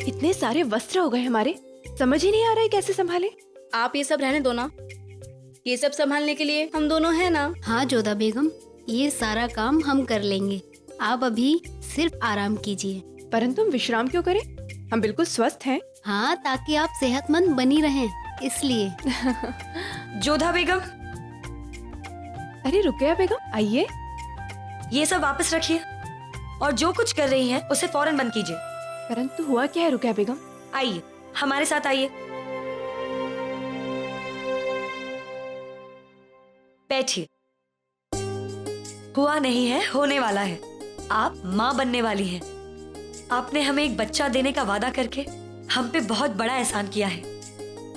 इतने सारे वस्त्र हो गए हमारे, समझ ही नहीं आ रहा है कैसे संभाले। आप ये सब रहने दो ना, ये सब संभालने के लिए हम दोनों हैं ना। हाँ जोधा बेगम, ये सारा काम हम कर लेंगे। आप अभी सिर्फ आराम कीजिए। परंतु हम विश्राम क्यों करें, हम बिल्कुल स्वस्थ हैं। हाँ, ताकि आप सेहतमंद बनी रहें, इसलिए। जोधा बेगम, अरे रुकिया बेगम, आइए। ये सब वापस रखिए और जो कुछ कर रही हैं उसे फौरन बंद कीजिए। परंतु हुआ क्या है रुकिया बेगम? आइए, हमारे साथ आइए। बैठिए। हुआ नहीं है, होने वाला है। आप माँ बनने वाली हैं। आपने हमें एक बच्चा देने का वादा करके हम पे बहुत बड़ा एहसान किया है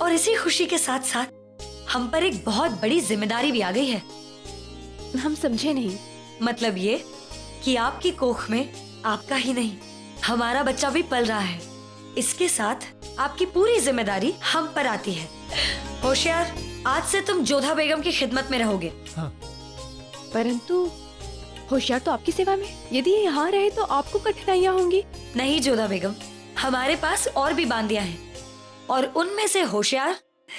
और इसी खुशी के साथ साथ हम पर एक बहुत बड़ी जिम्मेदारी भी आ गई है। हम समझे नहीं। मतलब ये कि आपकी कोख में आपका ही नहीं, हमारा बच्चा भी पल रहा है। इसके साथ आपकी पूरी जिम्मेदारी हम पर आती है। होशियार, आज से तुम जोधा बेगम की खिदमत में रहोगे। हाँ। परंतु होशियार तो आपकी सेवा में, यदि ये यहाँ रहे तो आपको कठिनाइयाँ होंगी। नहीं जोधा बेगम, हमारे पास और भी बांदियां हैं और उनमें से होशियार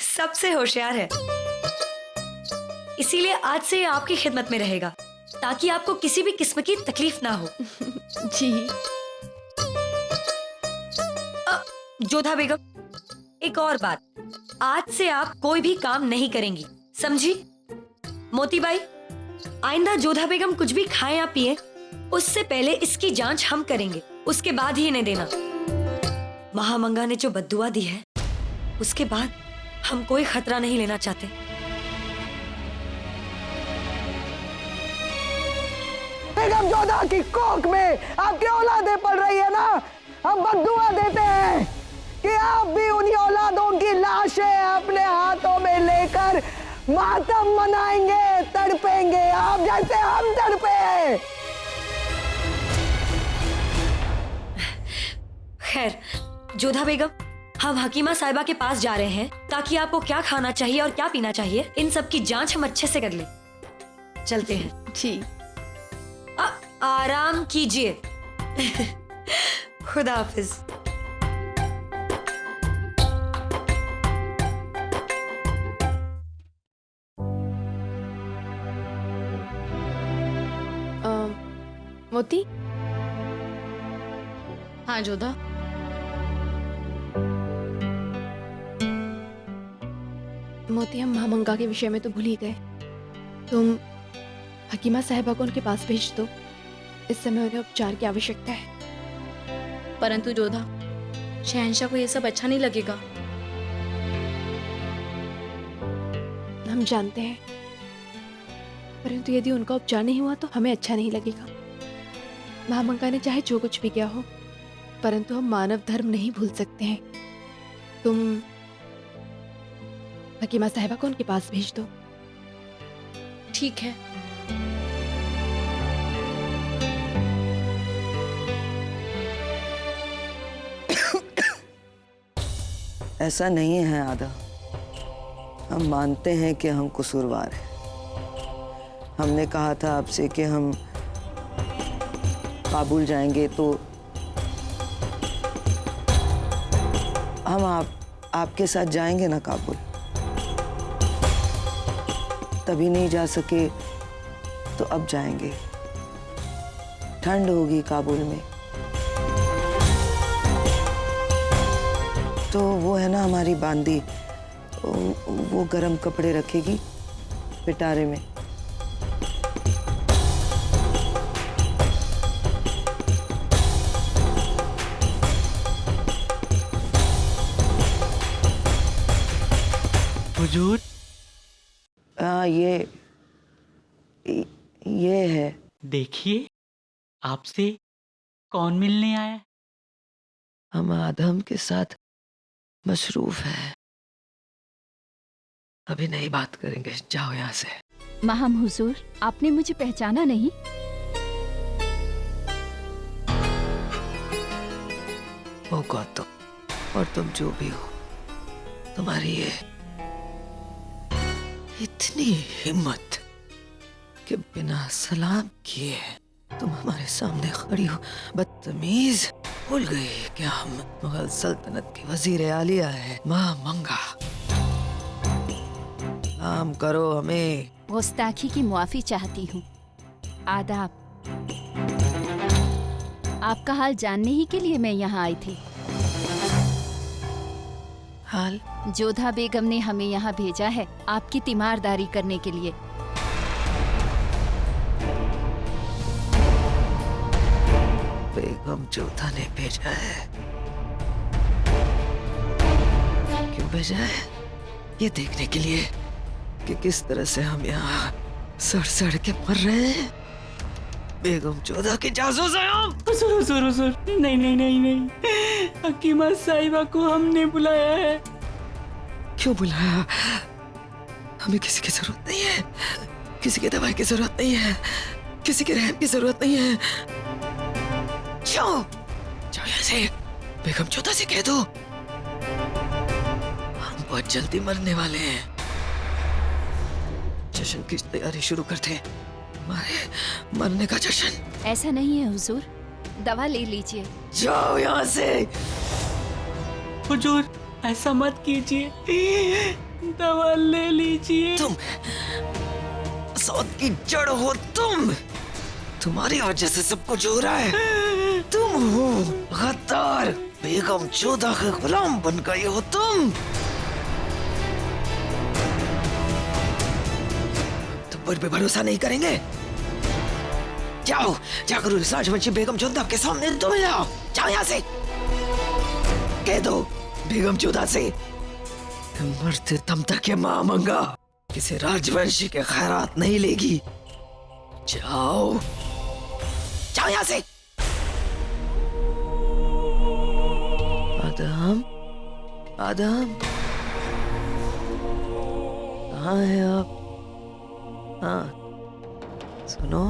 सबसे होशियार है। इसीलिए आज से ये आपकी खिदमत में रहेगा ताकि आपको किसी भी किस्म की तकलीफ ना हो। जी। जोधा बेगम, एक और बात, आज से आप कोई भी काम नहीं करेंगी, समझी? मोतीबाई, आइंदा जोधा बेगम कुछ भी खाएं या पिए उससे पहले इसकी जांच हम करेंगे, उसके बाद ही इन्हें देना। महामंगा ने जो बद्दुआ दी है उसके बाद हम कोई खतरा नहीं लेना चाहते। बेगम जोधा की कोख में आपकी औलादें पल रही है ना, हम बद्दुआ देते हैं कि आप भी उन्हीं औलादों की लाशें अपने हाथों में लेकर मातम मनाएंगे, तड़पेंगे, आप जैसे हम तड़पे हैं। खैर जोधा बेगम, हम हकीमा साहिबा के पास जा रहे हैं ताकि आपको क्या खाना चाहिए और क्या पीना चाहिए इन सब की जांच हम अच्छे से कर लें। चलते हैं। जी। आराम कीजिए। खुदा हाफिज। मोती। हाँ जोधा, मोती, हम महामंगा के विषय में तो भूल ही गए। तुम हकीमा साहिबा को उनके पास भेज दो, इस समय उन्हें उपचार की आवश्यकता है। परंतु जोधा, शहंशाह को ये सब अच्छा नहीं लगेगा। हम जानते हैं, परंतु यदि उनका उपचार नहीं हुआ तो हमें अच्छा नहीं लगेगा। महामंगा ने चाहे जो कुछ भी किया हो, परंतु हम मानव धर्म नहीं भूल सकते हैं। तुम हकीमा साहिबा को उनके पास भेज दो। ठीक है। ऐसा नहीं है आदा, हम मानते हैं कि हम कसूरवार हैं। हमने कहा था आपसे कि हम काबुल जाएंगे तो हम आपके साथ जाएंगे ना काबुल। तभी नहीं जा सके तो अब जाएंगे। ठंड होगी काबुल में, तो वो है ना हमारी बांदी, वो गर्म कपड़े रखेगी पिटारे में। हुजूर, हाँ, ये है। देखिए आपसे कौन मिलने आया। हम आदम के साथ मशरूफ है, अभी नहीं बात करेंगे, जाओ यहाँ से। माहम हुजूर, आपने मुझे पहचाना नहीं? वो कौन तुम, और तुम जो भी हो, तुम्हारी ये इतनी हिम्मत कि बिना सलाम किए तुम हमारे सामने खड़ी हो, बदतमीज। भूल गई क्या हम मुगल सल्तनत की वजीर आलिया है महामंगा। काम करो हमें। गुस्ताखी की मुआफी चाहती हूँ। आदाब। आपका हाल जानने ही के लिए मैं यहाँ आई थी। हाल? जोधा बेगम ने हमें यहाँ भेजा है आपकी तीमारदारी करने के लिए। बेगम जोधा ने भेजा है? क्यों भेजा है? ये देखने के लिए कि किस तरह से हम यहाँ सड़ सड़ के मर रहे हैं। बेगम जोधा की जासूस है हम। हुजूर हुजूर हुजूर, नहीं नहीं नहीं नहीं, हकीमा साहिबा को हमने बुलाया है। क्यों बुलाया? हमें किसी की जरूरत नहीं है, किसी की दवाई की जरूरत नहीं है, किसी के रहम की जरूरत नहीं है। जाओ जाओ यहाँ से। बेगम जोधा से कह दो हम बहुत जल्दी मरने वाले हैं। जश्न की तैयारी शुरू करते हैं, हमारे मरने का जश्न। ऐसा नहीं है हुजूर, दवा ले लीजिए। जाओ यहाँ से। हुजूर ऐसा मत कीजिए, दवा ले लीजिए। तुम सौत की जड़ हो तुम। तुम्हारी वजह से सब कुछ हो रहा है। तुम हो गद्दार। बेगम जोधा के गुलाम बन गए हो तुम। तुम पर भी भरोसा नहीं करेंगे। जाओ जाकर उस राजवंशी बेगम जोधा के सामने तुम जाओ। जाओ यहाँ से। कह दो बेगम जोधा से मरते दम तक ये महामंगा किसी राजवंशी के खैरात नहीं लेगी। जाओ जाओ यहाँ से। आदम, आदम, कहाँ है आप? हाँ सुनो,